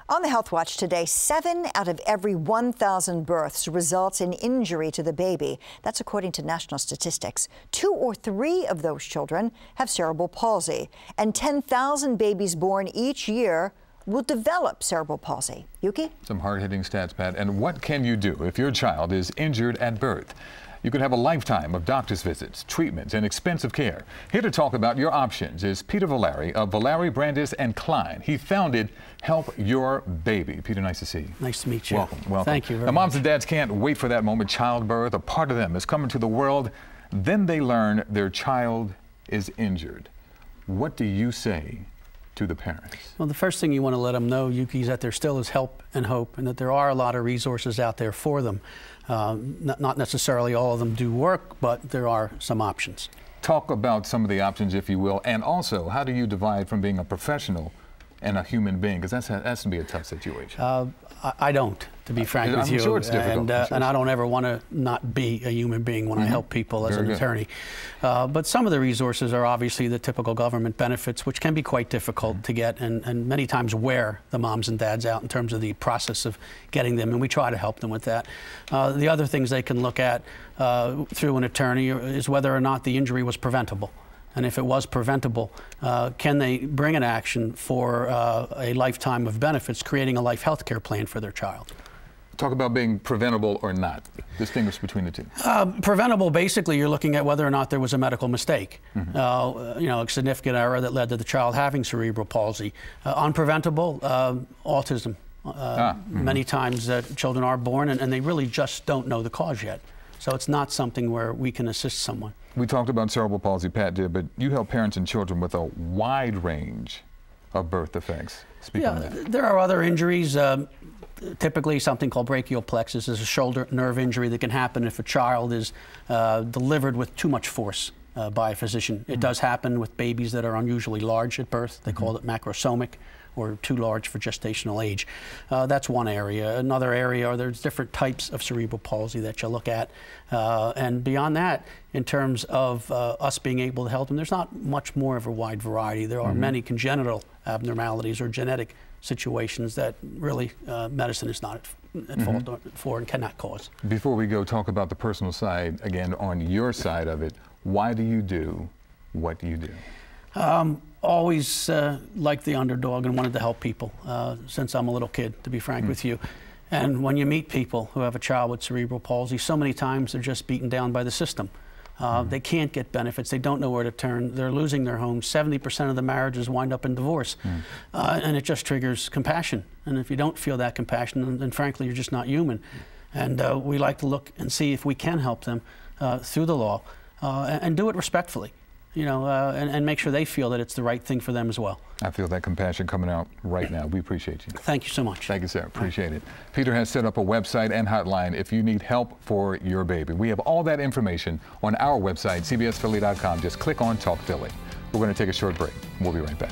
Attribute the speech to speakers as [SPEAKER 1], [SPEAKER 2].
[SPEAKER 1] On the Health Watch today, 7 out of every 1,000 births results in injury to the baby. That's according to national statistics. 2 or 3 of those children have cerebral palsy, and 10,000 babies born each year will develop cerebral palsy. Yuki?
[SPEAKER 2] Some hard-hitting stats, Pat. And what can you do if your child is injured at birth? You could have a lifetime of doctor's visits, treatments, and expensive care. Here to talk about your options is Peter Villari of Villari, Brandis & Klein. He founded Help Your Baby. Peter, nice to see you.
[SPEAKER 3] Nice to meet you.
[SPEAKER 2] Welcome.
[SPEAKER 3] Thank you very
[SPEAKER 2] much. Moms
[SPEAKER 3] much.
[SPEAKER 2] and dads can't wait for that moment. Childbirth, a part of them is coming to the world. Then they learn their child is injured. What do you say to the parents?
[SPEAKER 3] Well, the first thing you want to let them know, Yuki, is that there still is help and hope, and that there are a lot of resources out there for them. Not necessarily all of them do work, but there are some options.
[SPEAKER 2] Talk about some of the options, if you will, and also how do you divide from being a professional and a human being? Because that has to be a tough situation.
[SPEAKER 3] I don't, to be frank with you.
[SPEAKER 2] I'm sure it's difficult.
[SPEAKER 3] And I don't ever want to not be a human being when I help people as an attorney. But some of the resources are obviously the typical government benefits, which can be quite difficult to get, and many times wear the moms and dads out in terms of the process of getting them, and we try to help them with that. The other things they can look at through an attorney is whether or not the injury was preventable. And if it was preventable, can they bring an action for a lifetime of benefits, creating a life health care plan for their child?
[SPEAKER 2] Talk about being preventable or not. Distinguish between the two.
[SPEAKER 3] Preventable, basically, you're looking at whether or not there was a medical mistake, you know, a significant error that led to the child having cerebral palsy. Unpreventable, autism. Many times children are born and they really just don't know the cause yet. So it's not something where we can assist someone.
[SPEAKER 2] We talked about cerebral palsy, Pat did, but you help parents and children with a wide range of birth defects. Speak on that.
[SPEAKER 3] There are other injuries. Typically, something called brachial plexus is a shoulder nerve injury that can happen if a child is delivered with too much force by a physician. It does happen with babies that are unusually large at birth. They call it macrosomic, or too large for gestational age. That's one area. Another area, there's different types of cerebral palsy that you look at. And beyond that, in terms of us being able to help them, there's not much more of a wide variety. There are many congenital abnormalities or genetic situations that really medicine is not at fault for and cannot cause.
[SPEAKER 2] Before we go, talk about the personal side, again, on your side of it. Why do you do what you do?
[SPEAKER 3] Always liked the underdog and wanted to help people since I'm a little kid, to be frank with you. And when you meet people who have a child with cerebral palsy, so many times they're just beaten down by the system. They can't get benefits. They don't know where to turn. They're losing their homes. 70% of the marriages wind up in divorce. And it just triggers compassion. And if you don't feel that compassion, then frankly, you're just not human. And we like to look and see if we can help them through the law and do it respectfully. You know, and make sure they feel that it's the right thing for them as well.
[SPEAKER 2] I feel that compassion coming out right now. We appreciate you.
[SPEAKER 3] Thank you so much.
[SPEAKER 2] Thank you, sir. Appreciate it. Peter has set up a website and hotline if you need help for your baby. We have all that information on our website, cbsphilly.com. Just click on Talk Philly. We're going to take a short break. We'll be right back.